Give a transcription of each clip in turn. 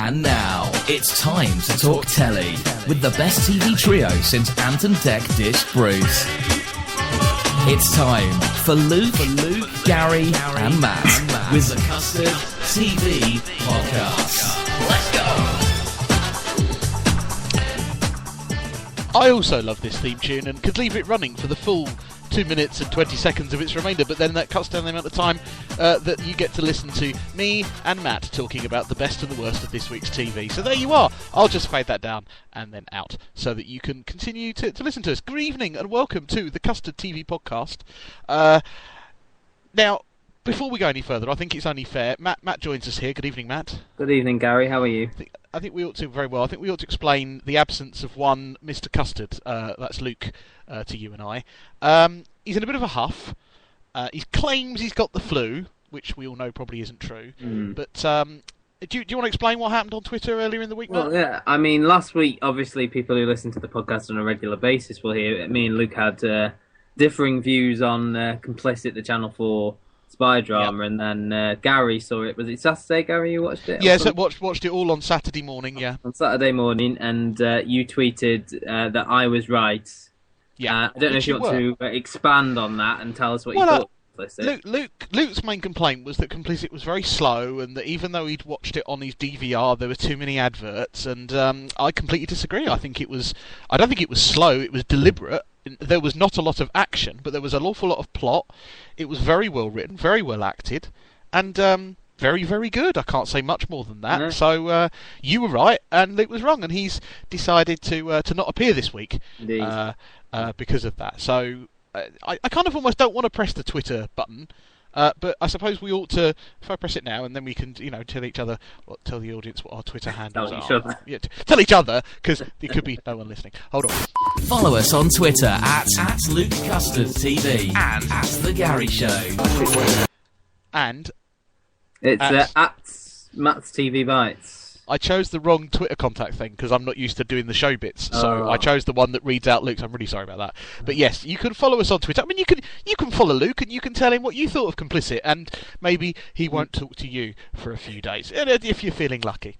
And now, it's time to talk telly with the best TV trio since Ant and Dec dished Bruce. It's time for Luke, Gary and Matt with the Custard TV Podcast. Let's go! I also love this theme tune and could leave it running for the full 2 minutes and 20 seconds of its remainder, but then that cuts down the amount of time that you get to listen to me and Matt talking about the best and the worst of this week's TV. So there you are. I'll just fade that down and then out so that you can continue to listen to us. Good evening and welcome to the Custard TV Podcast. Now, before we go any further, I think it's only fair. Matt joins us here. Good evening, Matt. Good evening, Gary. How are you? I think we ought to very well. I think we ought to explain the absence of one Mr. Custard. That's Luke to you and I. He's in a bit of a huff. He claims he's got the flu, which we all know probably isn't true. But do you want to explain what happened on Twitter earlier in the week, Matt? Well, yeah. I mean, last week, obviously, people who listen to the podcast on a regular basis will hear me and Luke had differing views on Complicit, the Channel 4 spy drama, and then Gary saw it. Was it Saturday, Gary, you watched it? Yes, I watched it all on Saturday morning, yeah. On Saturday morning, and you tweeted that I was right. Yeah. I don't know if you want to expand on that and tell us what you thought. Luke's main complaint was that Complicit was very slow, and that even though he'd watched it on his DVR, there were too many adverts. And I completely disagree. I don't think it was slow. It was deliberate. There was not a lot of action, but there was an awful lot of plot. It was very well written, very well acted, and very, very good. I can't say much more than that. No. So you were right, and Luke was wrong, and he's decided to not appear this week because of that. So I kind of almost don't want to press the Twitter button, but I suppose we ought to. If I press it now, and then we can, tell each other, tell the audience what our Twitter handles are. Yeah, tell each other, because there could be no one listening. Hold on. Follow us on Twitter at Luke Custard TV and at The Gary Show. And it's at Matt's TV Bites. I chose the wrong Twitter contact thing because I'm not used to doing the show bits, so I chose the one that reads out Luke's. I'm really sorry about that. But yes, you can follow us on Twitter. I mean, you can follow Luke and you can tell him what you thought of Complicit, and maybe he won't talk to you for a few days, if you're feeling lucky.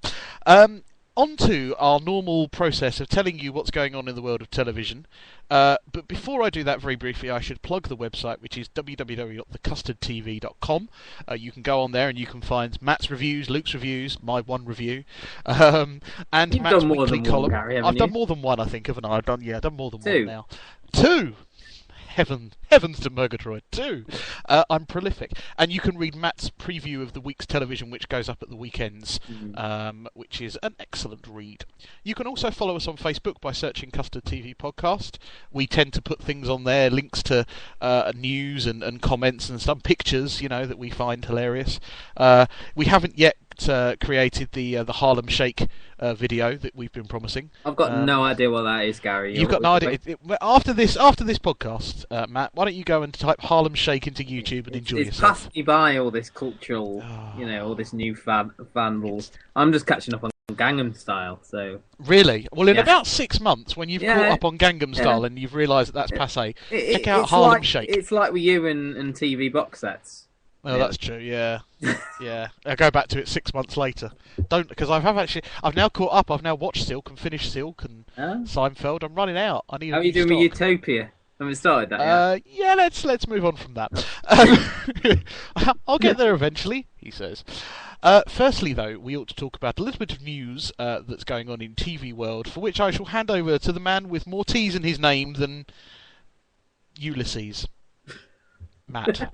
On to our normal process of telling you what's going on in the world of television. But before I do that, very briefly, I should plug the website, which is www.thecustardtv.com. You can go on there and you can find Matt's reviews, Luke's reviews, my one review, and You've Matt's done more weekly than column. One, Gary, I've done more than one, I think, haven't I? I've done more than one now. Two! Heavens to Murgatroyd, 2. I'm prolific. And you can read Matt's preview of the week's television, which goes up at the weekends, which is an excellent read. You can also follow us on Facebook by searching Custard TV Podcast. We tend to put things on there, links to news and comments and some pictures, that we find hilarious. We haven't yet created the Harlem Shake video that we've been promising. I've got no idea what that is, Gary. You've got no idea. After this podcast, Matt, why don't you go and type Harlem Shake into YouTube and enjoy yourself? It's passed me by, all this cultural, all this new vandals. I'm just catching up on Gangnam Style, so... Really? Well, in about 6 months, when you've caught up on Gangnam Style and you've realised that's passé, check out Harlem Shake. It's like with you and TV box sets. Well, that's true. Yeah, yeah. I'll go back to it 6 months later. Because I've now caught up. I've now watched Silk and finished Silk and Seinfeld. I'm running out. I need. How are you doing with Utopia? Haven't started that yet? Yeah. Let's move on from that. I'll get there eventually, he says. Firstly, though, we ought to talk about a little bit of news that's going on in TV world, for which I shall hand over to the man with more T's in his name than Ulysses, Matt.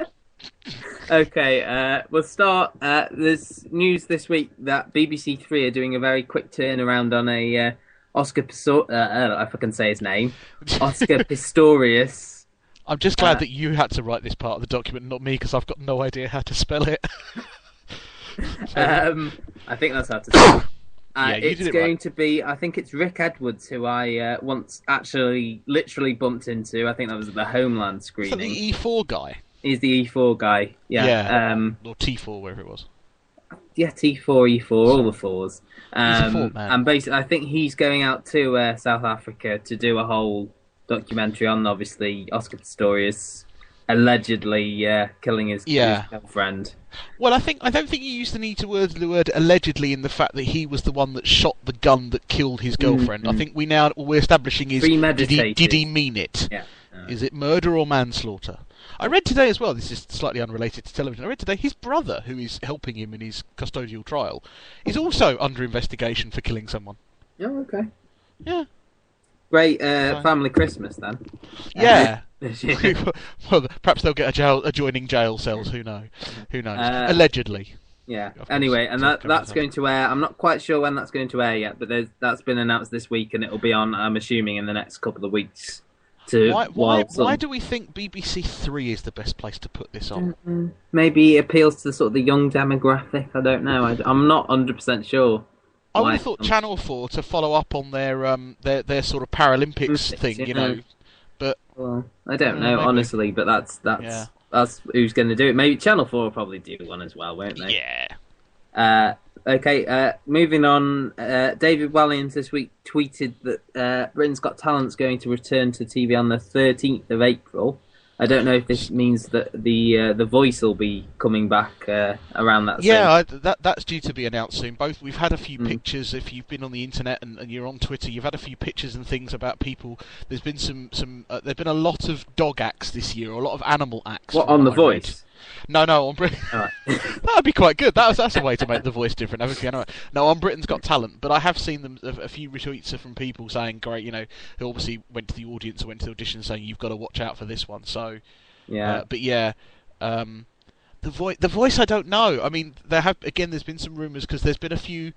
Okay, we'll start. There's news this week that BBC Three are doing a very quick turnaround on a Oscar if I can say his name, Oscar Pistorius. I'm just glad that you had to write this part of the document, not me, because I've got no idea how to spell it. I think that's how to say it. It's going right. to be, I think it's Rick Edwards, who I once actually literally bumped into. I think that was at the Homeland screening. The E4 guy. He's the E4 guy, yeah. Or T4, wherever it was. Yeah, T4, E4, all the fours. He's a four, man. And basically, I think he's going out to South Africa to do a whole documentary on, obviously, Oscar Pistorius. allegedly killing his girlfriend. Well, I don't think you used to need to use the word allegedly in the fact that he was the one that shot the gun that killed his girlfriend. I think we're establishing is did he mean it? Yeah. Is it murder or manslaughter? I read today as well, this is slightly unrelated to television, I read today his brother, who is helping him in his custodial trial, is also under investigation for killing someone. Oh, okay. Yeah. Great family Christmas, then. Yeah. Well, perhaps they'll get adjoining jail cells, who knows? Allegedly. Yeah. Anyway, and that's going to air. I'm not quite sure when that's going to air yet, but that's been announced this week, and it'll be on, I'm assuming, in the next couple of weeks. Why do we think BBC Three is the best place to put this on? Maybe it appeals to sort of the young demographic. I don't know. I'm not 100% sure. I would have thought Channel 4 to follow up on their sort of Paralympics thing, you know. But I don't know, honestly. But that's who's going to do it. Maybe Channel 4 will probably do one as well, won't they? Yeah. Okay, moving on. David Walliams this week tweeted that Britain's Got Talent's going to return to TV on the 13th of April. I don't know if this means that the Voice will be coming back around that. Yeah, that's due to be announced soon. We've had a few pictures. If you've been on the internet and you're on Twitter, you've had a few pictures and things about people. There's been there's been a lot of dog acts this year, or a lot of animal acts. What on the Voice? No, on Britain. Right. That'd be quite good. That's a way to make the Voice different. No, on Britain's Got Talent, but I have seen a few retweets from people saying, great, who obviously went to the audience or went to the audition, saying you've got to watch out for this one. So, yeah. The Voice. I don't know. I mean, there's been some rumours because there's been a few,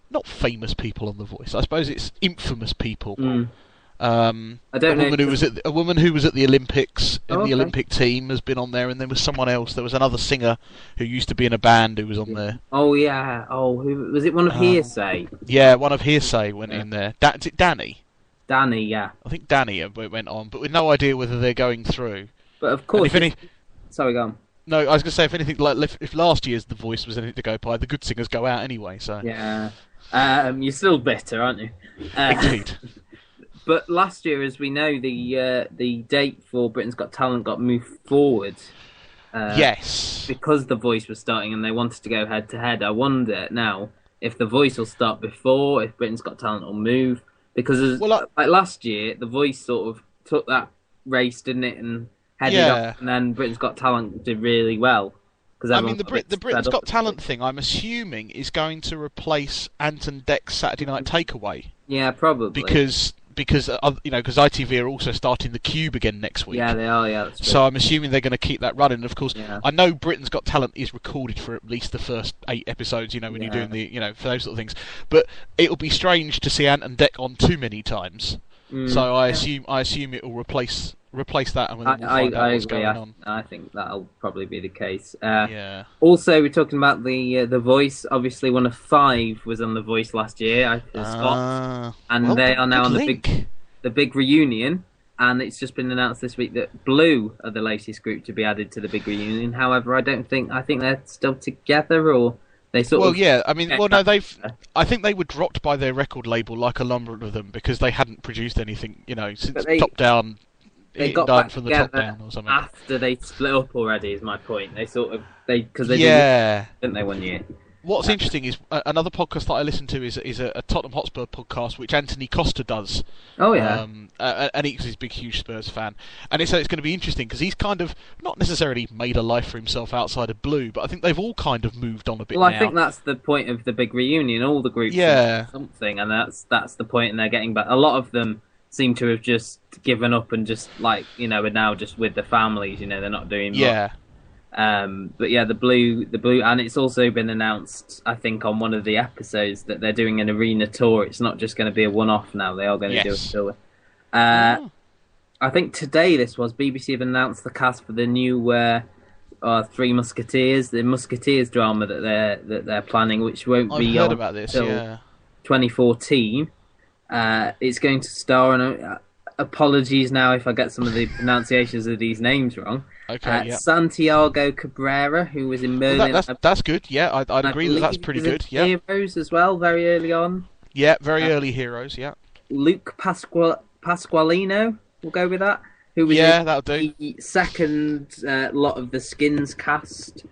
not famous people on the Voice. I suppose it's infamous people. I don't know. A woman who was at the Olympics in the Olympic team has been on there, and there was someone else. There was another singer who used to be in a band who was on there. Oh yeah. Oh, who was it? One of Hearsay. Yeah, one of Hearsay went in there. Is it Danny? Danny, yeah. I think Danny went on, but with no idea whether they're going through. But of course. Sorry, go on. No, I was going to say if last year's The Voice was anything to go by, the good singers go out anyway. So yeah. You're still bitter, aren't you? Indeed. But last year, as we know, the date for Britain's Got Talent got moved forward. Yes. Because The Voice was starting and they wanted to go head to head. I wonder now if The Voice will start before, if Britain's Got Talent will move. Because like last year, The Voice sort of took that race, didn't it, and headed up, and then Britain's Got Talent did really well. I mean, the Britain's Got Talent thing, I'm assuming, is going to replace Ant and Dec's Saturday Night Takeaway. Yeah, probably. Because ITV are also starting The Cube again next week. Yeah, they are. Yeah, that's true. So I'm assuming they're going to keep that running. And of course, I know Britain's Got Talent is recorded for at least the first 8 episodes. When you're doing for those sort of things. But it'll be strange to see Ant and Dec on too many times. So I assume it will replace that, and we'll find out what's going on. I think that'll probably be the case. Also, we're talking about the Voice. Obviously, one of 5 was on The Voice last year, Scott, and they are now on the big reunion. And it's just been announced this week that Blue are the latest group to be added to the big reunion. However, I think they're still together, or they sort of. Well, yeah. I mean, no, I think they were dropped by their record label, like a number of them, because they hadn't produced anything, since Top Down. They got back from the top down or something after they split up already. Is my point. Didn't they 1 year? What's interesting is another podcast that I listen to is a Tottenham Hotspur podcast, which Anthony Costa does. Oh yeah, and he's a big, huge Spurs fan, and it's going to be interesting because he's kind of not necessarily made a life for himself outside of Blue, but I think they've all kind of moved on a bit. Well, now. I think that's the point of the big reunion. All the groups, something, and that's the point, and they're getting back. A lot of them seem to have just given up and just are now just with the families. They're not doing much. Yeah. But yeah, the blue, and it's also been announced, I think, on one of the episodes that they're doing an arena tour. It's not just going to be a one-off now. They are going to do a tour. I think today BBC have announced the cast for the new Three Musketeers, the Musketeers drama that they're planning, which won't be on until 2014. It's going to star, and apologies now if I get some of the pronunciations of these names wrong. Okay, Santiago Cabrera, who was in Merlin. That's good. Yeah, I'd agree that's pretty good. Yeah, Heroes as well, very early on. Yeah, very early Heroes. Yeah. Luke Pasqualino, we'll go with that. who was that'll do. the second lot of the Skins cast,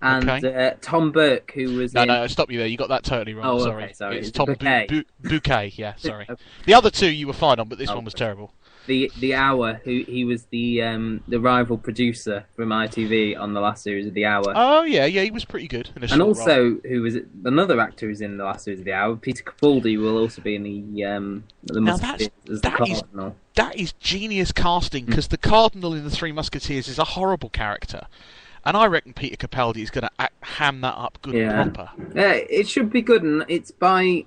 and Tom Burke, who was No, stop you there. You got that totally wrong. Oh, okay, sorry. It's Tom Bouquet. Yeah, sorry. Okay. The other two you were fine on, but this one was terrible. The Hour, he was the rival producer from ITV on the last series of The Hour. Oh yeah, he was pretty good. And also, who was another actor who's in the last series of The Hour, Peter Capaldi, will also be in the Musketeers as the Cardinal. That is genius casting, because the Cardinal in the Three Musketeers is a horrible character. And I reckon Peter Capaldi is going to ham that up good and proper. It should be good, and it's by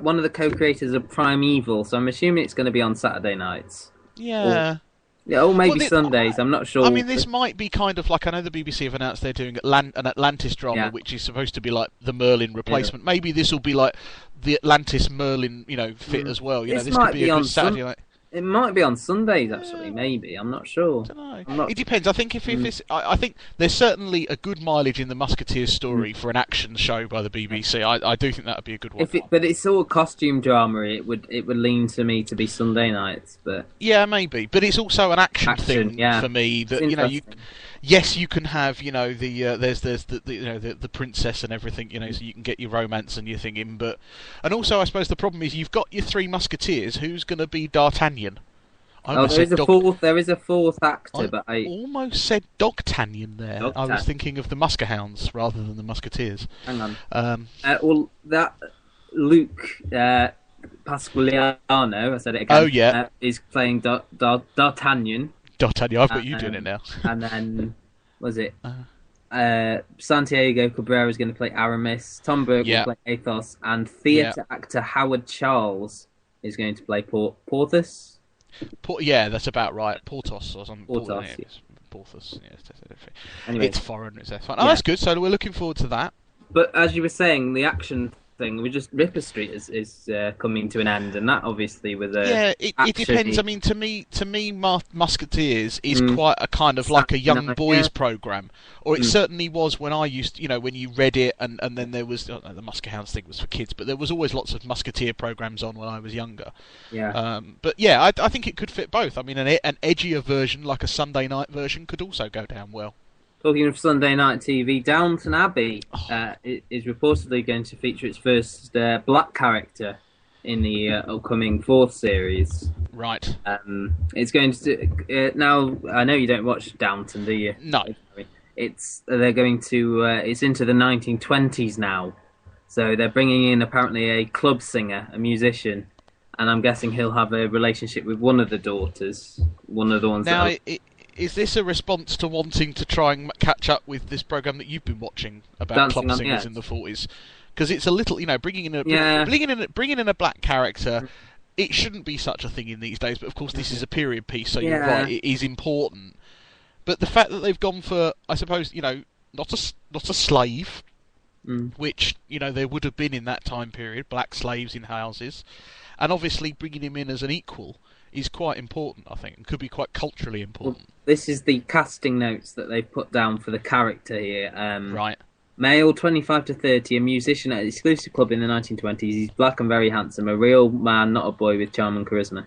one of the co-creators of Primeval, so I'm assuming it's going to be on Saturday nights. Yeah. Or maybe Sundays, I'm not sure. I mean, this might be kind of like, I know the BBC have announced they're doing an Atlantis drama, which is supposed to be like the Merlin replacement. Yeah. Maybe this will be like the Atlantis Merlin, fit as well. This could be a good Saturday night. It might be on Sundays, actually, maybe. I'm not sure. I don't know. It depends. I think if it's... I think there's certainly a good mileage in the Musketeers story for an action show by the BBC. I do think that would be a good one. But it's all costume drama. It would lean to me to be Sunday nights, but... Yeah, maybe. But it's also an action thing for me that, yes, you can have, there's the princess and everything, so you can get your romance and your thing in, but... And also, I suppose the problem is you've got your Three Musketeers. Who's going to be D'Artagnan? There is a fourth actor, but I almost said Dogtanian there. I was thinking of the Muskehounds rather than the Musketeers. Hang on. That Luke Pasqualiano, I said it again. Oh yeah, is playing D'Artagnan. D'Artagnan, I've got you doing it now. And then was it Santiago Cabrera is going to play Aramis. Tom Burke will play Athos, and theatre actor Howard Charles is going to play Porthos. That's about right. Porthos or something. Porthos. Porthos. Anyway, it's foreign. That's fine. Oh, that's good. So we're looking forward to that. But as you were saying, the action thing, Ripper Street is coming to an end, and that obviously with a it depends. I mean, to me, Musketeers is quite a kind of like a young boys program, or it certainly was when I used, when you read it, and then there was the Muskehounds thing was for kids, but there was always lots of Musketeer programs on when I was younger. Yeah. But yeah, I think it could fit both. I mean, an edgier version, like a Sunday night version, could also go down well. Talking of Sunday night TV, Downton Abbey is reportedly going to feature its first black character in the upcoming fourth series. Right. It's going to now. I know you don't watch Downton, do you? No. They're going to. It's into the 1920s now, so they're bringing in apparently a club singer, a musician, and I'm guessing he'll have a relationship with one of the daughters, one of the ones. Now, is this a response to wanting to try and catch up with this program that you've been watching about club singers in the 40s? Because it's a little, bringing in a black character. It shouldn't be such a thing in these days, but of course this is a period piece, so you're right, it is important. But the fact that they've gone for, I suppose, not a slave, which there would have been in that time period, black slaves in houses, and obviously bringing him in as an equal is quite important, I think, and could be quite culturally important. Well, this is the casting notes that they've put down for the character here. Right. Male, 25 to 30, a musician at an exclusive club in the 1920s. He's black and very handsome, a real man, not a boy, with charm and charisma.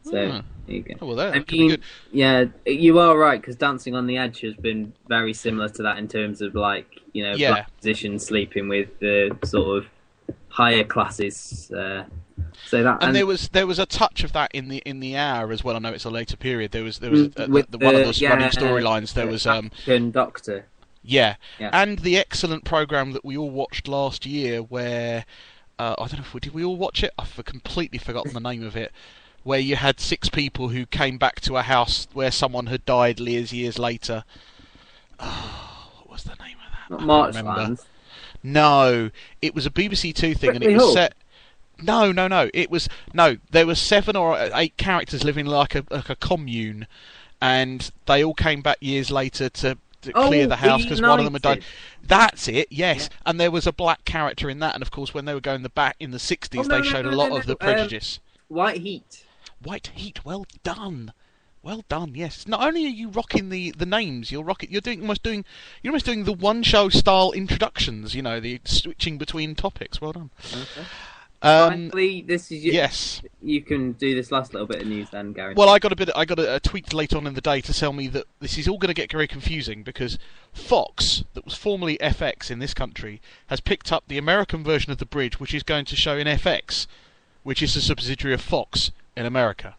So, there you go. Oh, well, that could be good. Yeah, you are right, because Dancing on the Edge has been very similar to that in terms of, black musicians sleeping with the sort of higher classes. So that, and there was a touch of that in the Hour as well. I know it's a later period. There was one of those running storylines. There was Doctor. Yeah, and the excellent program that we all watched last year, where I don't know did we all watch it? I've completely forgotten the name of it. Where you had 6 people who came back to a house where someone had died years later. Oh, what was the name of that? Not Marchlands. No, it was a BBC Two thing, and it was set. No. There were 7 or 8 characters living like a commune, and they all came back years later to clear the house because one of them had died. That's it, yes. Yeah. And there was a black character in that, and of course, when they were going back in the 60s, they showed a lot of the prejudice. White Heat. Well done. Well done. Yes. Not only are you rocking the names, you're almost doing the one show style introductions. The switching between topics. Well done. Okay. Finally, this is yes. You can do this last little bit of news then, Gary. Well, I got a tweet late on in the day to tell me that this is all going to get very confusing because Fox, that was formerly FX in this country, has picked up the American version of The Bridge, which is going to show in FX, which is a subsidiary of Fox in America.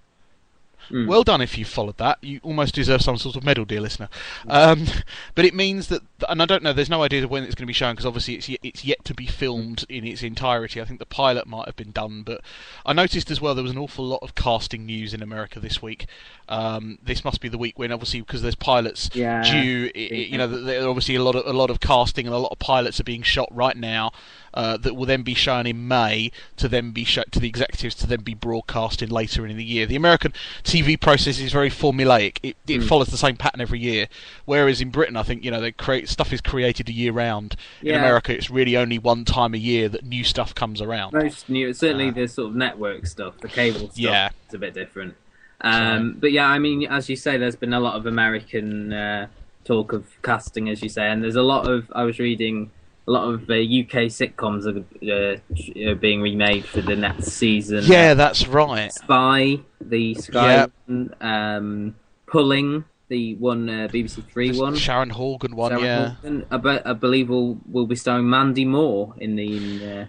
Well done if you followed that. You almost deserve some sort of medal, dear listener. But it means that, and I don't know, there's no idea of when it's going to be shown because obviously it's yet to be filmed in its entirety. I think the pilot might have been done, but I noticed as well there was an awful lot of casting news in America this week. This must be the week when, obviously, because there's pilots due. There are obviously a lot of casting and a lot of pilots are being shot right now. That will then be shown in May to then be shown to the executives to then be broadcasted later in the year. The American TV process is very formulaic. It follows the same pattern every year, whereas in Britain, I think stuff is created a year round. In America, it's really only one time a year that new stuff comes around. Most new, certainly the sort of network stuff, the cable stuff, is a bit different. But yeah, I mean, as you say, there's been a lot of American talk of casting, as you say, and there's a lot of. I was reading. A lot of UK sitcoms are being remade for the next season. Yeah, that's right. Spy, the Sky one, Pulling, the one BBC Three one. Sharon Horgan one, Horgan, I believe will be starring Mandy Moore in the.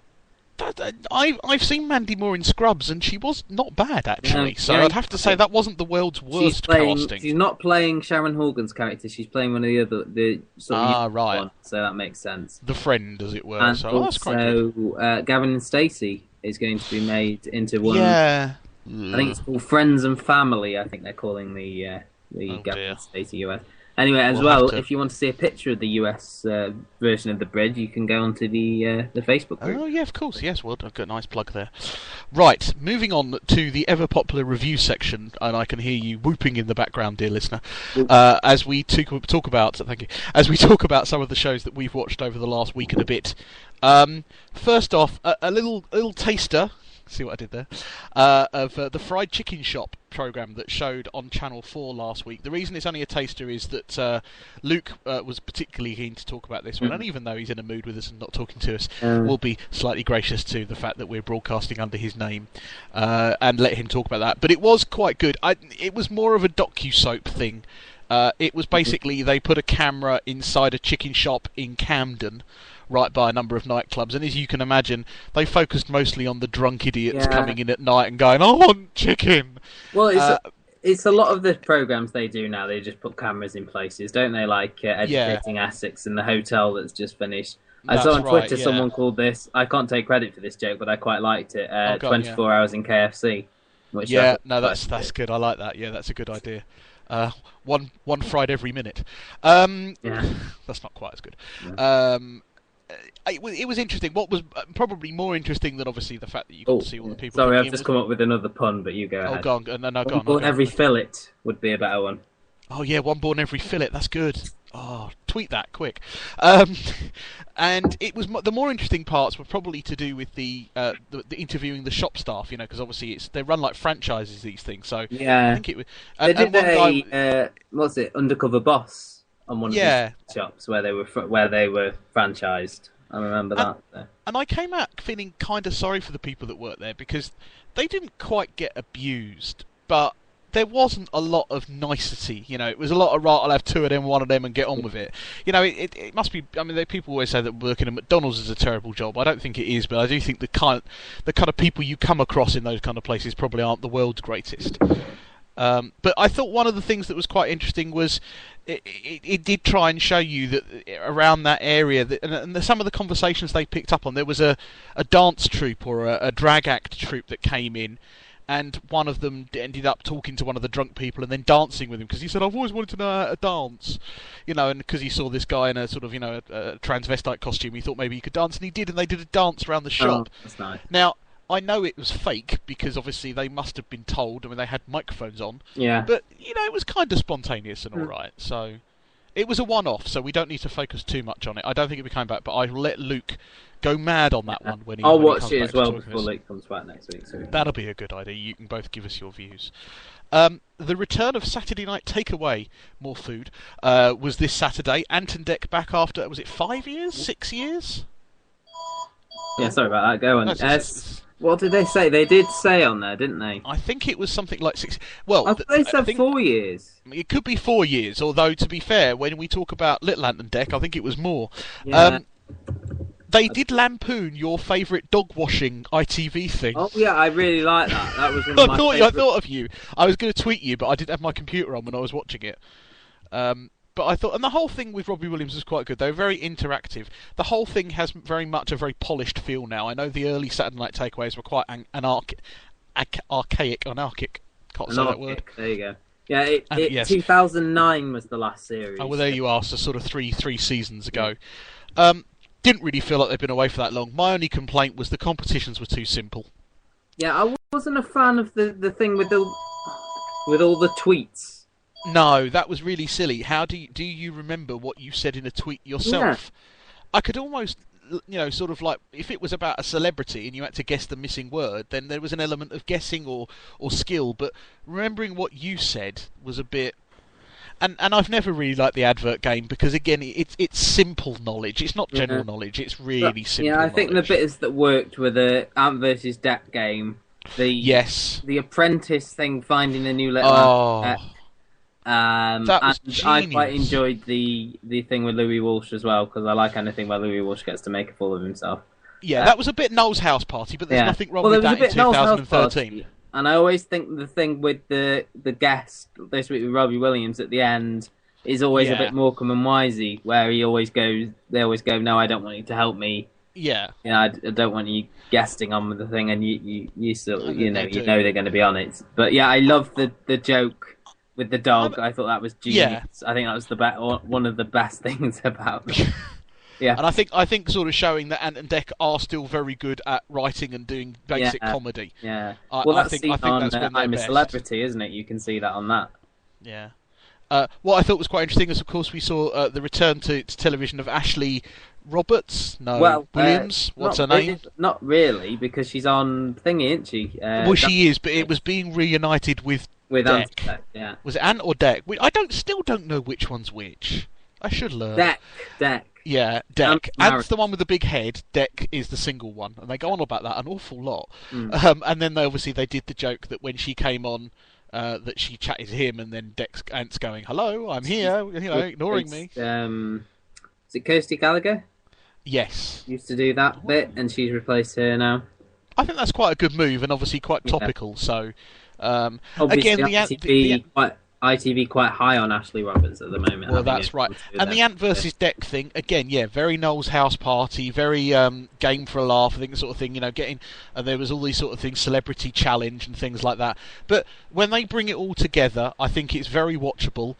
I've seen Mandy Moore in Scrubs, and she was not bad actually. I'd have to say that wasn't the world's worst casting. She's not playing Sharon Horgan's character; she's playing one of the sort of right. One, so that makes sense. The friend, as it were. And so that's quite good. Gavin and Stacey is going to be made into one. Yeah. I think it's called Friends and Family. I think they're calling the Gavin and Stacey US. Anyway, if you want to see a picture of the US version of The Bridge, you can go onto the Facebook group. Oh, yeah, of course. Yes, well, I've got a nice plug there. Right, moving on to the ever-popular review section, and I can hear you whooping in the background, dear listener, as we talk about some of the shows that we've watched over the last week and a bit. First off, a little taster. See what I did there? Of the Fried Chicken Shop programme that showed on Channel 4 last week. The reason it's only a taster is that Luke was particularly keen to talk about this one, and even though he's in a mood with us and not talking to us, we'll be slightly gracious to the fact that we're broadcasting under his name and let him talk about that. But it was quite good. It was more of a docu-soap thing. It was basically they put a camera inside a chicken shop in Camden, right by a number of nightclubs, and as you can imagine, they focused mostly on the drunk idiots coming in at night and going, "I want chicken." Well, it's a lot of the programs they do now. They just put cameras in places, don't they? Like Educating Essex and the hotel that's just finished. I saw on Twitter someone called this. I can't take credit for this joke, but I quite liked it. 24 hours in KFC. Which that's good. I like that. Yeah, that's a good idea. One fried every minute. That's not quite as good. It was interesting. What was probably more interesting than obviously the fact that you got to see all the people. Sorry, I've just come up with another pun, but you go ahead. Go on. No, go on. Every fillet would be a better one. Oh yeah, one born every fillet. That's good. Oh, tweet that quick. And it was the more interesting parts were probably to do with the interviewing the shop staff, because obviously they run like franchises, these things. So I think it was. They did what's it, Undercover Boss on one of the shops where they were franchised. I remember that. And I came out feeling kind of sorry for the people that worked there because they didn't quite get abused, but there wasn't a lot of nicety. It was a lot of, right, I'll have two of them, one of them, and get on with it. It must be. I mean, people always say that working at McDonald's is a terrible job. I don't think it is, but I do think the kind of people you come across in those kind of places probably aren't the world's greatest. But I thought one of the things that was quite interesting was it did try and show you that around that area, and some of the conversations they picked up on, there was a dance troupe or a drag act troupe that came in, and one of them ended up talking to one of the drunk people and then dancing with him because he said, "I've always wanted to know how to dance," and because he saw this guy in a sort of a transvestite costume, he thought maybe he could dance, and he did, and they did a dance around the shop. Oh, that's nice. Now, I know it was fake because obviously they must have been told. I mean, they had microphones on. Yeah. But it was kind of spontaneous and all right. So it was a one-off. So we don't need to focus too much on it. I don't think it'll be coming back, but I'll let Luke go mad on that one when he. I'll when watch he it comes as well back before Luke comes back next week. So that'll be a good idea. You can both give us your views. The return of Saturday Night Takeaway, more food, was this Saturday. Ant and Dec back after, was it 5 years, 6 years? Yeah, sorry about that. Go on. What did they say? They did say on there, didn't they? I think it was something like 6. Well, I thought they said 4 years. It could be 4 years, although to be fair, when we talk about Little Ant and Dec, I think it was more. Yeah. They did lampoon your favourite dog washing ITV thing. Oh yeah, I really like that. That was one of my I thought of you. I was going to tweet you, but I didn't have my computer on when I was watching it. But I thought, and the whole thing with Robbie Williams was quite good. They were very interactive. The whole thing has very much a very polished feel now. I know the early Saturday Night Takeaways were quite archaic. Can't say that word. There you go. Yeah, yes. 2009 was the last series. Oh, well, there you are. So sort of three seasons ago. Didn't really feel like they'd been away for that long. My only complaint was the competitions were too simple. Yeah, I wasn't a fan of the thing with all the tweets. No, that was really silly. How do you remember what you said in a tweet yourself? Yeah. I could almost, sort of like, if it was about a celebrity and you had to guess the missing word, then there was an element of guessing or skill. But remembering what you said was a bit. And I've never really liked the advert game because, again, it's simple knowledge. It's not general knowledge. It's really simple knowledge. Think the bits that worked were the Ant versus Dec game. The Apprentice thing, finding the new little Ant. That was and genius. I quite enjoyed the thing with Louis Walsh as well, because I like anything where Louis Walsh gets to make a fool of himself. Yeah, that was a bit Noel's House Party, but there's nothing wrong with that in 2013. And I always think the thing with the guest this week with Robbie Williams at the end is always a bit Morecambe and Wisey, where they always go, no, I don't want you to help me. Yeah. I don't want you guesting on with the thing, and you still, you know they're going to be on it. But yeah, I love the joke with the dog. I thought that was genius. I think that was one of the best things about it. Yeah, and I think sort of showing that Ant and Dec are still very good at writing and doing basic comedy. Yeah, I think that's when I'm a best. Celebrity, isn't it? You can see that on that. Yeah. What I thought was quite interesting is, of course, we saw the return to television of Ashley Williams. What's her name? Not really, because she's on Thingy, isn't she? She is, but it was being reunited with Dec. Yeah. Was it Ant or Dec? I still don't know which one's which. I should learn. Dec. Yeah, Dec. Ant's the one with the big head. Dec is the single one, and they go on about that an awful lot. And then they did the joke that when she came on, that she chatted to him, and then Ant's going, "Hello, I'm here," ignoring me. Is it Kirsty Gallagher? Yes. Used to do that bit, and she's replaced her now. I think that's quite a good move, and obviously quite topical. So, obviously, again, ITV quite high on Ashley Roberts at the moment. Well, that's right. And the Ant versus Dec thing, again, very Noel's House Party, very game for a laugh, I think, sort of thing, and there was all these sort of things, celebrity challenge and things like that. But when they bring it all together, I think it's very watchable.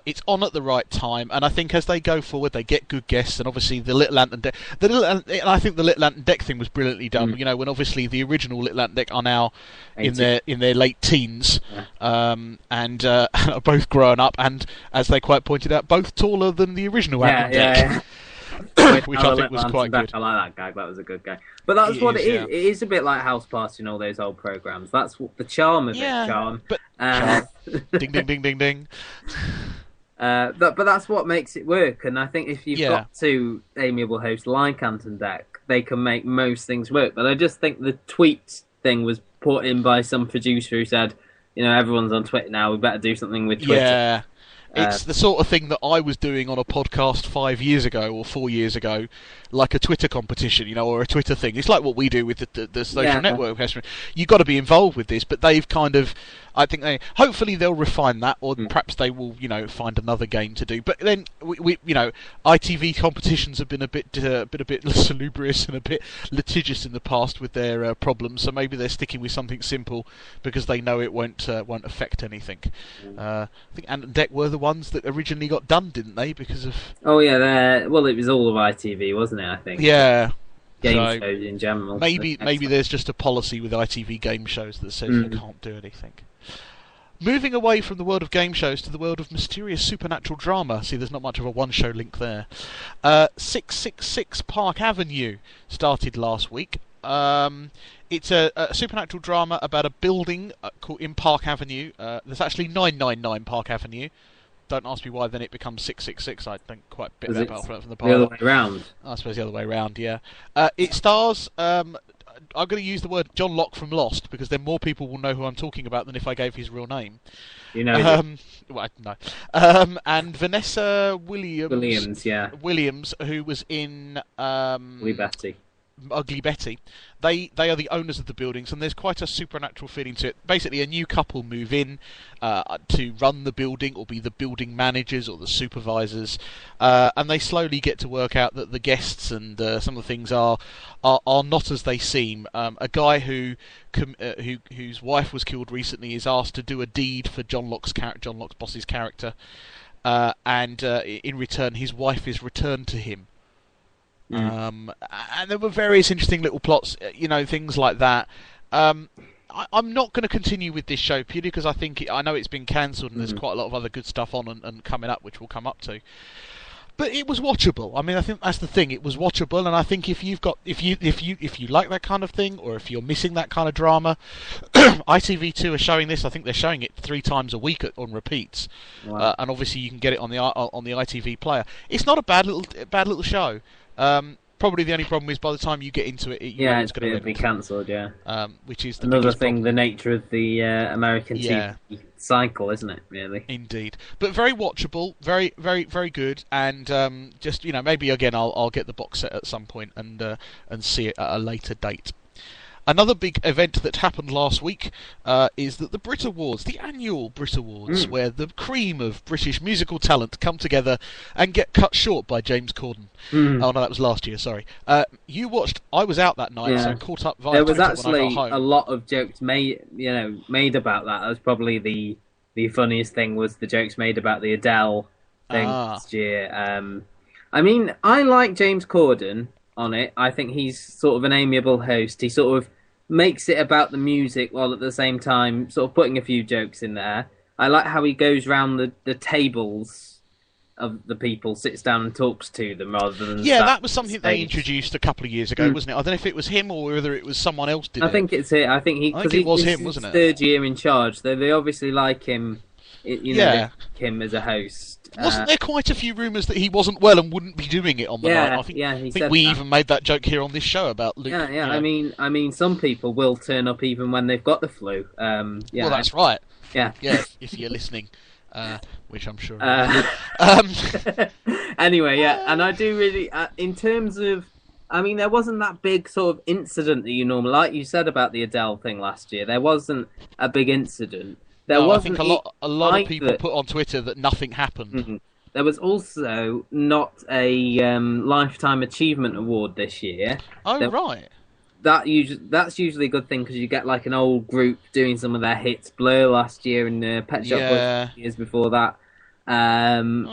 It's on at the right time, and I think as they go forward, they get good guests, and obviously the Little Ant and Dec. And I think the Little Ant and Dec thing was brilliantly done. When obviously the original Little Ant and Dec are now in their late teens, and are both grown up, and as they quite pointed out, both taller than the original Ant and Dec, which I think was quite good. I like that gag. That was a good gag. But that's what it is. It is a bit like House Party and all those old programs. That's what the charm of it. Charm. But charm. Ding ding ding ding ding. But that's what makes it work, and I think if you've got two amiable hosts like Ant and Dec, they can make most things work. But I just think the tweet thing was put in by some producer who said, everyone's on Twitter now, we better do something with Twitter. Yeah. It's the sort of thing that I was doing on a podcast 5 years ago or 4 years ago, like a Twitter competition, or a Twitter thing. It's like what we do with the social network. You've got to be involved with this, but they've kind of, I think hopefully they'll refine that, or perhaps they will, find another game to do. But then we ITV competitions have been a bit salubrious and a bit litigious in the past with their problems. So maybe they're sticking with something simple because they know it won't affect anything. I think Ant and Dec were the ones that originally got done, didn't they? Because of it was all of ITV, wasn't it? I think. Yeah. Game shows in general. Maybe there's just a policy with ITV game shows that says you can't do anything. Moving away from the world of game shows to the world of mysterious supernatural drama. See, there's not much of a one-show link there. 666 Park Avenue started last week. It's a supernatural drama about a building in Park Avenue. There's actually 999 Park Avenue. Don't ask me why then it becomes 666. I don't quite bit that out from the other way around. I suppose the other way around, yeah. It stars going to use the word John Locke from Lost, because then more people will know who I'm talking about than if I gave his real name. You know. Well, no. And Vanessa Williams, who was in Ugly Betty. They are the owners of the buildings, and there's quite a supernatural feeling to it. Basically, a new couple move in to run the building, or be the building managers or the supervisors, and they slowly get to work out that the guests and some of the things are not as they seem. A guy whose wife was killed recently is asked to do a deed for John Locke's boss's character, and in return, his wife is returned to him. And there were various interesting little plots, things like that. I'm not going to continue with this show purely because I know it's been cancelled and there's quite a lot of other good stuff on and coming up, which we'll come up to. But it was watchable. I mean, I think that's the thing. It was watchable, and I think if you like that kind of thing, or if you're missing that kind of drama, ITV2 are showing this. I think they're showing it 3 times a week on repeats. Wow. And obviously you can get it on the ITV player. It's not a bad little show. Probably the only problem is by the time you get into it, it's going to be cancelled. Yeah, which is another thing. The nature of the American TV cycle, isn't it? Really, indeed. But very watchable, very, very, very good, and just maybe again I'll get the box set at some point and see it at a later date. Another big event that happened last week is that the Brit Awards, the annual Brit Awards, where the cream of British musical talent come together and get cut short by James Corden. Oh no, that was last year. Sorry. You watched. I was out that night, so I caught up via Twitter when I got home. There was actually a lot of jokes made about that. That was probably the funniest thing, was the jokes made about the Adele thing last year. I mean, I like James Corden on it. I think he's sort of an amiable host. He sort of makes it about the music while at the same time sort of putting a few jokes in there. I like how he goes round the tables of the people, sits down and talks to them rather than... Yeah, that was something they introduced a couple of years ago, wasn't it? I don't know if it was him or whether it was someone else did it. I think it's it. I think it was him, wasn't it? Third year in charge. They obviously like him, they like him as a host. Wasn't there quite a few rumours that he wasn't well and wouldn't be doing it on the night? I think we even made that joke here on this show about Luke. Yeah. I mean, some people will turn up even when they've got the flu. Well, that's right. Yeah. If you're listening, which I'm sure. Anyway, and I do really, in terms of, I mean, there wasn't that big sort of incident that you normally, like you said about the Adele thing last year. There wasn't a big incident. I think a lot of people put on Twitter that nothing happened. Mm-hmm. There was also not a Lifetime Achievement Award this year. Oh, right. That's usually a good thing because you get like an old group doing some of their hits. Blur last year and Pet Shop Boys years before that. And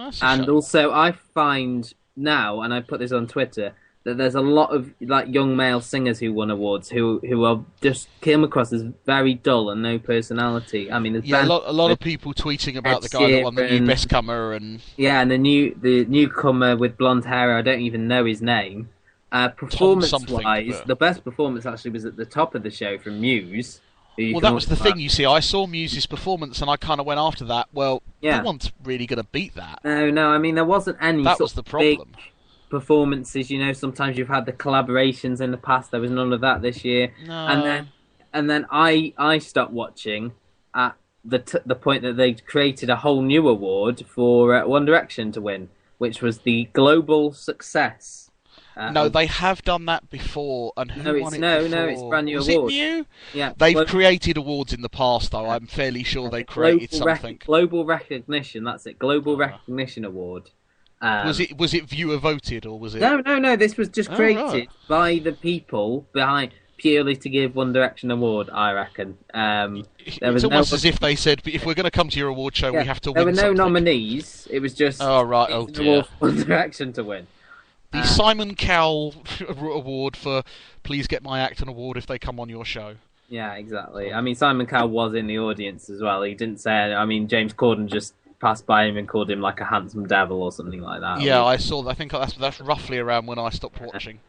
also I find now, and I put this on Twitter, that there's a lot of like young male singers who won awards who are just came across as very dull and no personality. I mean, a lot of people tweeting about the guy that won the new best comer and and the newcomer with blonde hair. I don't even know his name. Performance-wise, the best performance actually was at the top of the show from Muse. Well, that was the thing. You see, I saw Muse's performance and I kind of went after that. Well, no one's really going to beat that. No. I mean, there wasn't any. That was the problem. Big performances, sometimes you've had the collaborations in the past. There was none of that this year. No. And then I stopped watching at the point that they created a whole new award for One Direction to win, which was the Global Success. No, they have done that before, and who won it before? No, it's a brand new award. Was it new? Yeah. They've created awards in the past, though. I'm fairly sure they created something. Global Recognition, that's it. Global Recognition Award. Was it viewer voted, or was it? No. This was just created by the people purely to give One Direction award. I reckon. It's almost as if they said, "If we're going to come to your award show, we have to win." There were no something. Nominees. It was just dear. One Direction to win. The Simon Cowell award for "Please get my act an award if they come on your show." Yeah, exactly. I mean, Simon Cowell was in the audience as well. He didn't say. I mean, James Corden just passed by him and called him like a handsome devil or something like that. Yeah, I saw that. I think that's roughly around when I stopped watching.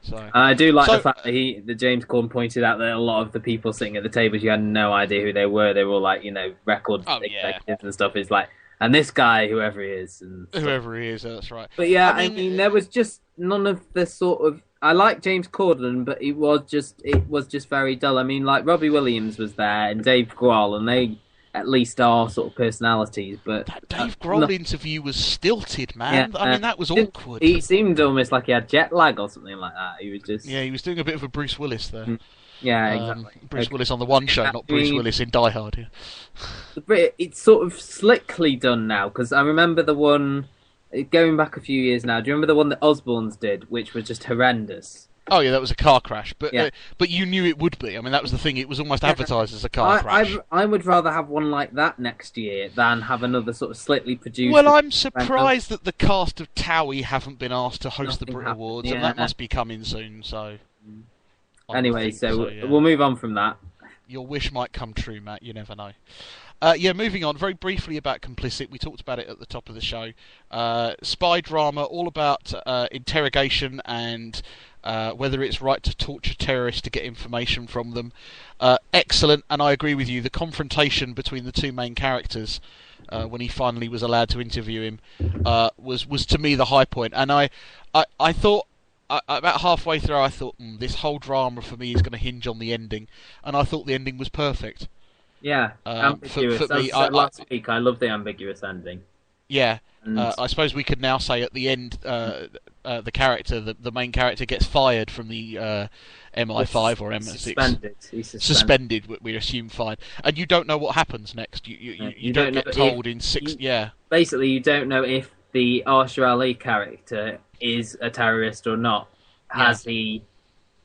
So I do like the fact that James Corden pointed out that a lot of the people sitting at the tables, you had no idea who they were. They were all like, record executives and stuff. It's like, and this guy, whoever he is. Whoever he is, that's right. But yeah, I mean, there was just none of the sort of... I like James Corden, but it was just very dull. I mean, like Robbie Williams was there and Dave Grohl, and they at least are sort of personalities. But that Dave Grohl interview was stilted, man. Yeah, I mean, that was awkward. He seemed almost like he had jet lag or something like that. He was just he was doing a bit of a Bruce Willis there. Yeah, exactly. Bruce Willis on the One Show, not Bruce Willis in Die Hard. Yeah. It's sort of slickly done now, because I remember the one, going back a few years now, do you remember the one that Osborne's did, which was just horrendous? Oh yeah, that was a car crash, but you knew it would be. I mean, that was the thing, it was almost advertised as a car crash. I would rather have one like that next year than have another sort of slickly produced... Well, I'm surprised that the cast of Towie haven't been asked to host the Brit Awards, and that must be coming soon, so... Anyway, so we'll move on from that. Your wish might come true, Matt. You never know. Moving on. Very briefly about Complicit. We talked about it at the top of the show. Spy drama, all about interrogation and whether it's right to torture terrorists to get information from them. Excellent, and I agree with you. The confrontation between the two main characters, when he finally was allowed to interview him, was to me the high point. And I thought... about halfway through, I thought, this whole drama for me is going to hinge on the ending, and I thought the ending was perfect. Yeah, ambiguous. For me, last week, I love the ambiguous ending. Yeah, I suppose we could now say at the end, the character, the main character, gets fired from the MI5 or MI6. He's suspended. We assume fine, and you don't know what happens next. You don't get told in six. Basically, you don't know if the Arsha Ali character is a terrorist or not. Has he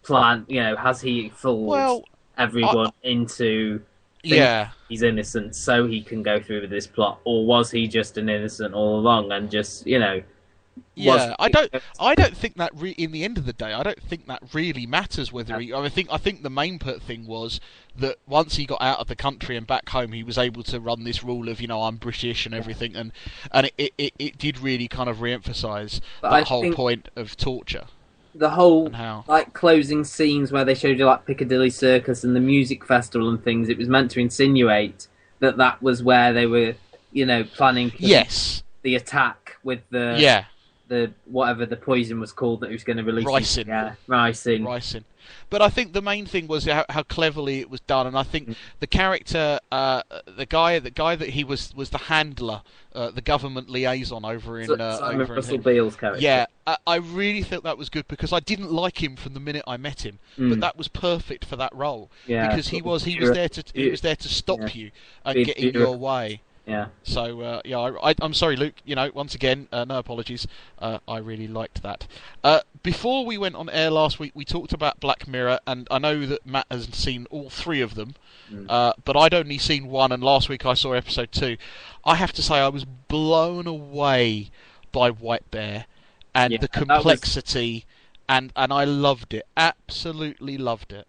planned? Has he fooled everyone into thinking he's innocent so he can go through with this plot, or was he just an innocent all along and just I don't think that in the end of the day, I don't think that really matters whether he. I think the main thing was that once he got out of the country and back home, he was able to run this rule of I'm British and everything, and it did really kind of re-emphasise that whole point of torture. The whole closing scenes where they showed you like Piccadilly Circus and the music festival and things, it was meant to insinuate that was where they were, planning the attack with the whatever the poison was called that was going to release ricin. But I think the main thing was how cleverly it was done, and I think the character, the guy that he was the handler, the government liaison over in Russell Beale's character. Yeah, I really thought that was good because I didn't like him from the minute I met him, but that was perfect for that role because he was there to stop you and get in your way. Yeah. So I'm sorry, Luke. Once again, no apologies. I really liked that. Before we went on air last week, we talked about Black Mirror, and I know that Matt has seen all 3 of them, but I'd only seen 1, and last week I saw episode 2. I have to say I was blown away by White Bear and the complexity, and I loved it. Absolutely loved it.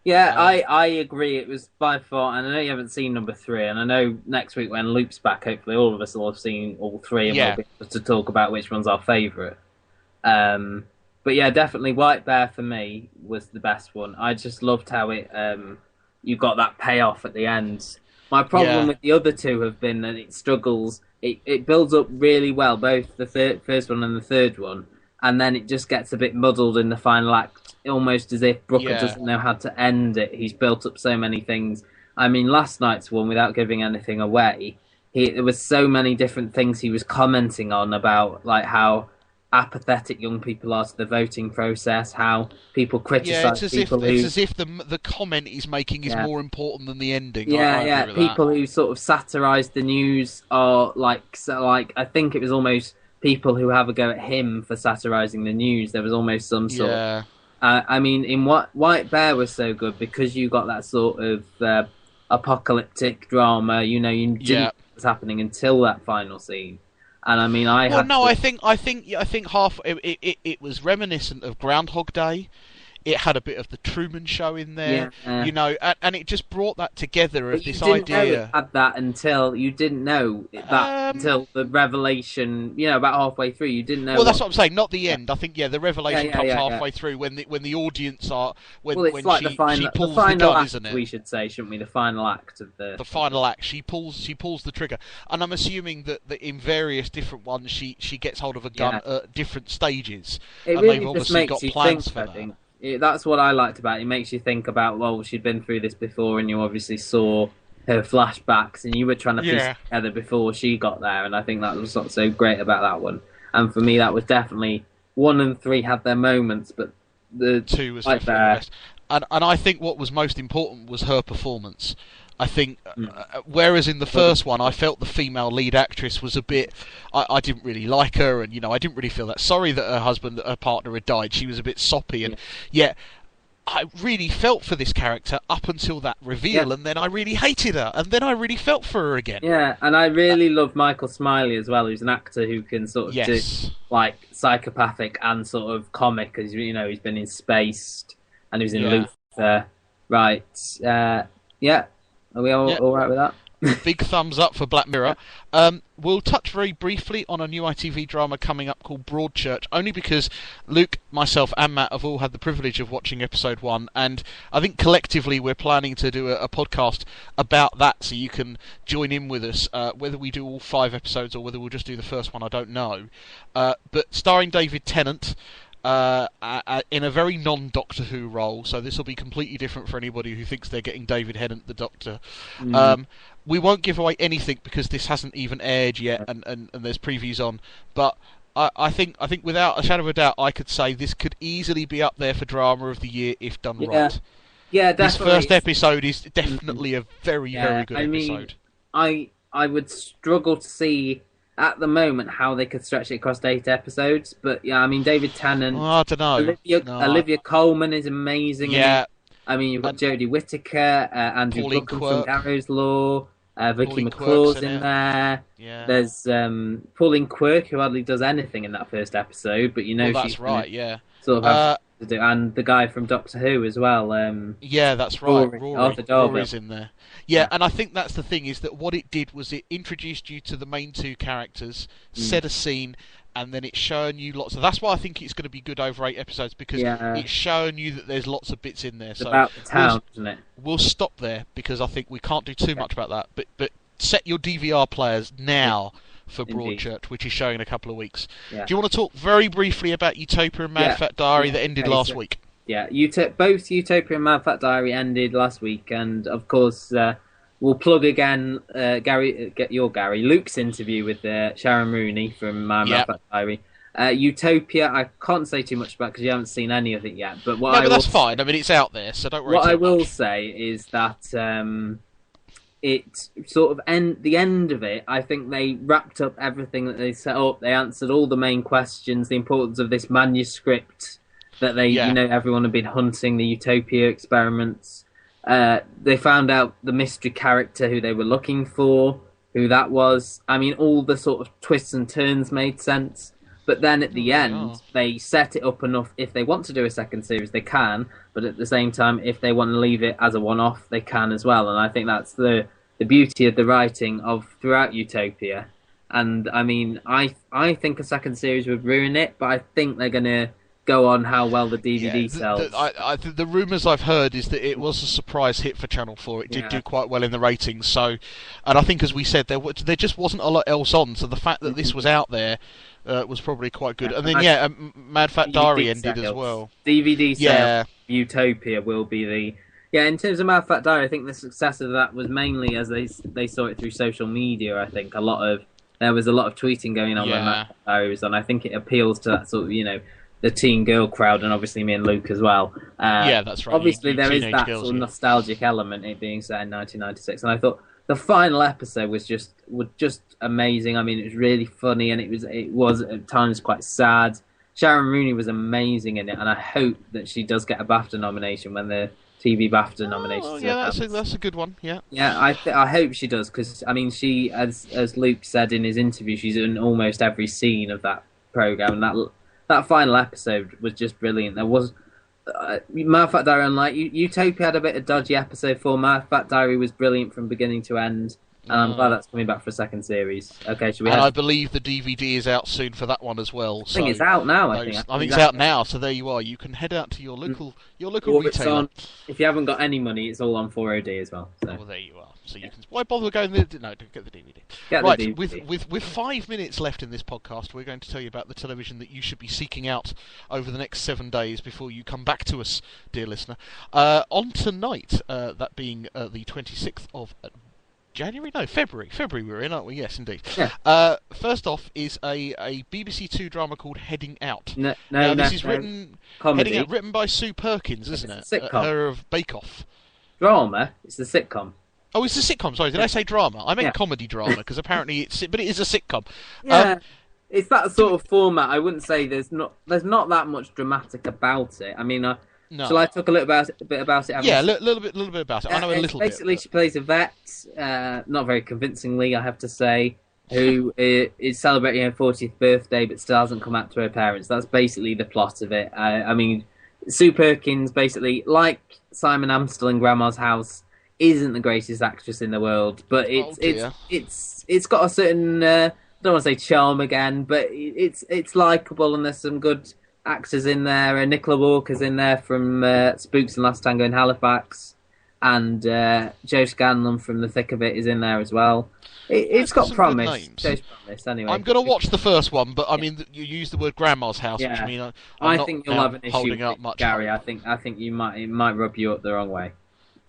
Yeah, I agree. It was by far, and I know you haven't seen number 3, and I know next week when Luke's back, hopefully all of us will have seen all 3, and we'll be able to talk about which one's our favourite. But yeah, definitely White Bear for me was the best one. I just loved how it you got that payoff at the end. My problem with the other 2 have been that it struggles. It builds up really well, both the first one and the third one, and then it just gets a bit muddled in the final act. Almost as if Brooker doesn't know how to end it. He's built up so many things. I mean, last night's one, without giving anything away, there was so many different things he was commenting on about, like how apathetic young people are to the voting process, how people criticise people it's as if the comment he's making is more important than the ending. People who sort of satirise the news are I think it was almost people who have a go at him for satirising the news. There was almost some sort of... I mean, in White Bear was so good because you got that sort of apocalyptic drama. You didn't know what was happening until that final scene. And I mean, I think half it was reminiscent of Groundhog Day It had a bit of the Truman Show in there, Yeah. you know, and it just brought that together of But you this didn't know idea. it had that until you didn't know that until the revelation. You know, about halfway through, you didn't know. Well, that's what I'm saying. Not the end. I think the revelation comes yeah. halfway through when the audience are Well, it's when like she the final pulls the gun, act, isn't it? we should say, shouldn't we? The final act of The final act. She pulls the trigger, and I'm assuming that in various different ones she gets hold of a gun at different stages, It and really they've just obviously makes got you plans think. for I that. think that's what I liked about it. It makes you think about, well, she'd been through this before, and you obviously saw her flashbacks, and you were trying to piece it together before she got there, and I think that was what's so great about that one. And for me, that was definitely 1 and 3 had their moments, but the 2 was right definitely the best. And I think what was most important was her performance. I think, whereas in the first one, I felt the female lead actress was a bit. I didn't really like her, and I didn't really feel that sorry that her partner had died. She was a bit soppy, and yet I really felt for this character up until that reveal, and then I really hated her, and then I really felt for her again. Yeah, and I really love Michael Smiley as well, who's an actor who can sort of do like psychopathic and sort of comic, as he's been in Spaced, and he was in Luther. Right, are we all right with that? Big thumbs up for Black Mirror. We'll touch very briefly on a new ITV drama coming up called Broadchurch, only because Luke, myself and Matt have all had the privilege of watching episode 1, and I think collectively we're planning to do a podcast about that, so you can join in with us. Whether we do all 5 episodes or whether we'll just do the first one, I don't know. But starring David Tennant, in a very non-Doctor Who role, so this will be completely different for anybody who thinks they're getting David Tennant the Doctor. We won't give away anything because this hasn't even aired yet, and there's previews on. But I think without a shadow of a doubt, I could say this could easily be up there for drama of the year if done right. Yeah, definitely. This first episode is definitely a very very good episode. I would struggle to see at the moment how they could stretch it across 8 episodes, but David Tennant. I don't know. Olivia Colman is amazing. Yeah. You've got Jodie Whittaker, Andrew Pauline Buckham Quirk. from Arrow's Law, Vicky Pauline McClaw's Quirk's in in it. there. Yeah. There's Pauline Quirk, who hardly does anything in that first episode, but that's she's right. Yeah. Sort of have to do, and the guy from Doctor Who as well. Yeah, that's right. Arthur Darby. Rory's in there. Yeah, and I think that's the thing, is that what it did was it introduced you to the main 2 characters, set a scene, and then it's shown you lots of. That's why I think it's going to be good over 8 episodes, because it's shown you that there's lots of bits in there. It's about the town, isn't it? We'll stop there because I think we can't do too much about that. But set your DVR players now for Broadchurch, which is showing in a couple of weeks. Yeah. Do you want to talk very briefly about Utopia and Mad Fat Diary that ended last week? Yeah, both Utopia and Mad Fat Diary ended last week, and of course we'll plug again Luke's interview with Sharon Rooney from Mad Fat Diary. Utopia, I can't say too much about because you haven't seen any of it yet. But that's fine. I mean, it's out there, so don't worry. What I will say is that it sort of the end of it. I think they wrapped up everything that they set up. They answered all the main questions, the importance of this manuscript that everyone had been hunting, the Utopia experiments. They found out the mystery character who they were looking for, who that was. I mean, all the sort of twists and turns made sense. But then at the end, they set it up enough. If they want to do a second series, they can. But at the same time, if they want to leave it as a one-off, they can as well. And I think that's the beauty of the writing of throughout Utopia. And I mean, I think a second series would ruin it, but I think they're going to go on how well the DVD sells. The rumours I've heard is that it was a surprise hit for Channel 4. It did do quite well in the ratings. So, and I think, as we said, there just wasn't a lot else on. So the fact that this was out there was probably quite good. And then Mad Fat Diary ended as well. DVD sale Utopia will be the. Yeah, in terms of Mad Fat Diary, I think the success of that was mainly as they saw it through social media. I think there was a lot of tweeting going on when Mad Fat Diary was on. I think it appeals to that sort of the teen girl crowd, and obviously me and Luke as well. That's right. Obviously, there is that sort of nostalgic element, it being set in 1996, and I thought the final episode was just amazing. I mean, it was really funny, and it was at times quite sad. Sharon Rooney was amazing in it, and I hope that she does get a BAFTA nomination when the TV BAFTA nominations. That's a good one. Yeah. Yeah, I hope she does, because I mean, she, as Luke said in his interview, she's in almost every scene of that program, and that final episode was just brilliant. There was Matter of Fact Diary, unlike Utopia, had a bit of dodgy episode 4. Matter of Fact Diary was brilliant from beginning to end. And I'm glad that's coming back for a second series. Okay, should we? I believe the DVD is out soon for that one as well. I think it's out now. I think it's out now. So there you are. You can head out to your local retailer. If you haven't got any money, it's all on 4OD as well. So. Well, there you are. So you can. Why bother going there? No, get the DVD. Get right. The DVD. With 5 minutes left in this podcast, we're going to tell you about the television that you should be seeking out over the next 7 days before you come back to us, dear listener. On tonight, that being the 26th of February we're in, aren't we? Yes, indeed. Yeah. First off is a BBC Two drama called Heading Out. This is written comedy. Heading Out, written by Sue Perkins, isn't it? Sitcom. Her of Bake Off. Drama? It's the sitcom. Oh, it's a sitcom. Sorry, did I say drama? I meant comedy drama because apparently but it is a sitcom. Yeah. It's that sort of format. I wouldn't say there's not that much dramatic about it. I mean, no. Shall I talk a bit about it? Yeah, a little bit about it. I know a little bit. Basically, she plays a vet, not very convincingly, I have to say, who is celebrating her 40th birthday but still hasn't come out to her parents. That's basically the plot of it. I mean, Sue Perkins, basically, like Simon Amstel in Grandma's House, isn't the greatest actress in the world, but it's got a certain I don't want to say charm again, but it's likable and there's some good actors in there, and Nicola Walker's in there from Spooks and Last Tango in Halifax, and Joe Scanlon from The Thick of It is in there as well. It's got promise. Shows promise. Anyway, I'm going to watch the first one, but I mean, you use the word Grandma's House, which I mean, I think you'll have an issue with it, much Gary. I think it might rub you up the wrong way.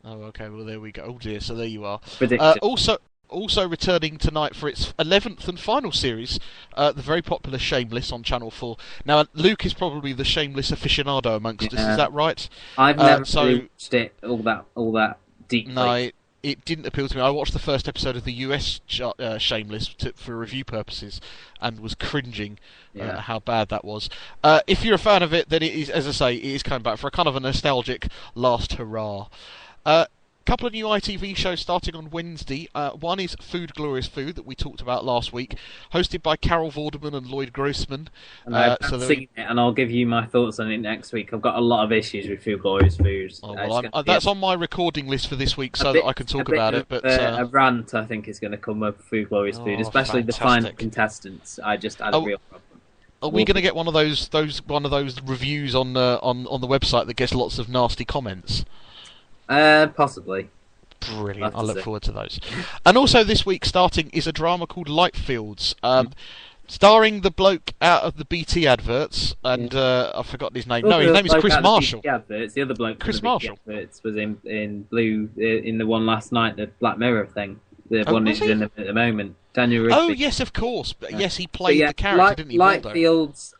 Oh, okay. Well, there we go. Oh dear. So there you are. Prediction. Also returning tonight for its 11th and final series, the very popular Shameless on Channel 4. Now, Luke is probably the Shameless aficionado amongst us, is that right? I've never watched it all that deeply. No, it didn't appeal to me. I watched the first episode of the US Shameless for review purposes and was cringing at how bad that was. If you're a fan of it, then it is, as I say, it is coming back for a kind of a nostalgic last hurrah. Couple of new ITV shows starting on Wednesday. One is Food Glorious Food that we talked about last week, hosted by Carol Vorderman and Lloyd Grossman. And I've seen it, and I'll give you my thoughts on it next week. I've got a lot of issues with Food Glorious Food. Oh, well, that's on my recording list for this week, so that I can talk about it. But a rant, I think, is going to come up with Food Glorious Food, especially the final contestants. I just had a real problem. Are we going to get one of those reviews on the website that gets lots of nasty comments? Possibly. Brilliant. I look forward to those. And also this week starting is a drama called Lightfields, starring the bloke out of the BT adverts, and I've forgotten his name. No, his name is Chris Marshall. The other bloke Chris from the BT Marshall adverts was in Blue in the one last night, the Black Mirror thing. The one he's in at the moment. Daniel Rigby. Oh yes, of course. Yes, he played the character, didn't he? Lightfields.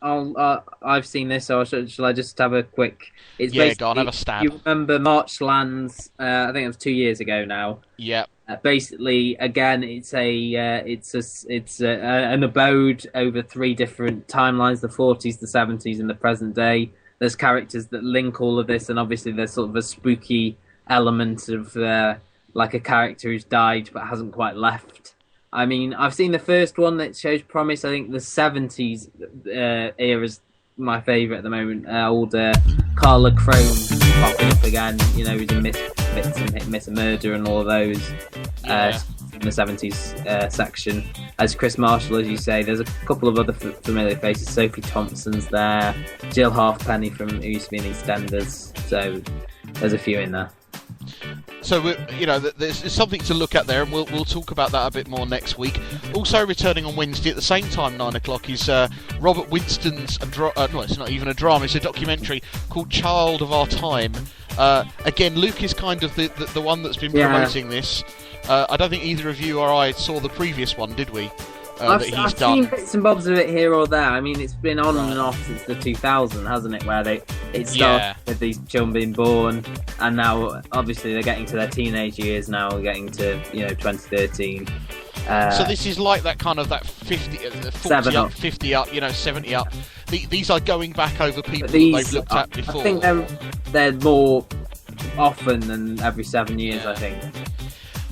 I've seen this, so shall I just have a quick? Go on, have a stab. You remember Marchlands? I think it was 2 years ago now. Yeah. Basically, again, it's an abode over 3 different timelines: the 40s, the 70s, and the present day. There's characters that link all of this, and obviously there's sort of a spooky element of like a character who's died but hasn't quite left. I mean, I've seen the first one that shows promise. I think the 70s era is my favourite at the moment. Old Carla Crone popping up again. You know, who's in Miss Murder and all of those in the 70s section. As Chris Marshall, as you say, there's a couple of other familiar faces. Sophie Thompson's there. Jill Halfpenny from who used to be in EastEnders. So there's a few in there. So there's something to look at there, and we'll talk about that a bit more next week. Also returning on Wednesday at the same time, 9:00, is Robert Winston's. It's not even a drama; it's a documentary called "Child of Our Time." Again, Luke is kind of the one that's been promoting this. I don't think either of you or I saw the previous one, did we? I've seen bits and bobs of it here or there. I mean, it's been on and off since the 2000s, hasn't it? Where it started with these children being born, and now obviously they're getting to their teenage years now, getting to 2013. So this is like that kind of that 50, 40 up, 50 up, 70 up. These are going back over people that they've looked at before. I think they're more often than every 7 years. I think.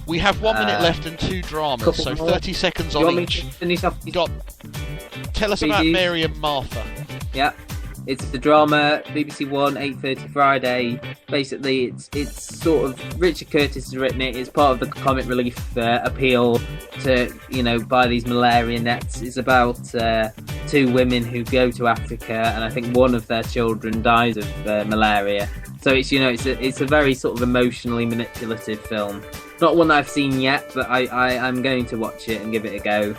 We have 1 minute left and 2 dramas, so 30 seconds on each. Tell us about Mary and Martha. Yeah. It's the drama, BBC One, 8:30 Friday. Basically, it's sort of Richard Curtis has written it. It's part of the comic relief appeal to buy these malaria nets. It's about two women who go to Africa, and I think one of their children dies of malaria. So it's a very sort of emotionally manipulative film. Not one that I've seen yet, but I'm going to watch it and give it a go.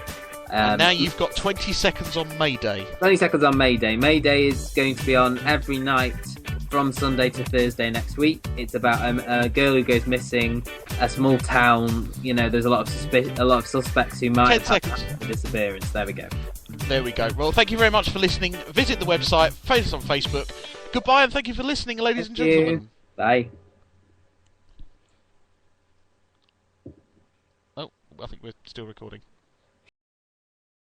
And now you've got 20 seconds on May Day. 20 seconds on May Day. May Day is going to be on every night from Sunday to Thursday next week. It's about a girl who goes missing, a small town. There's a lot of suspects who might have a disappearance. There we go. There we go. Well, thank you very much for listening. Visit the website, find us on Facebook. Goodbye, and thank you for listening, ladies and gentlemen. Bye. Oh, I think we're still recording.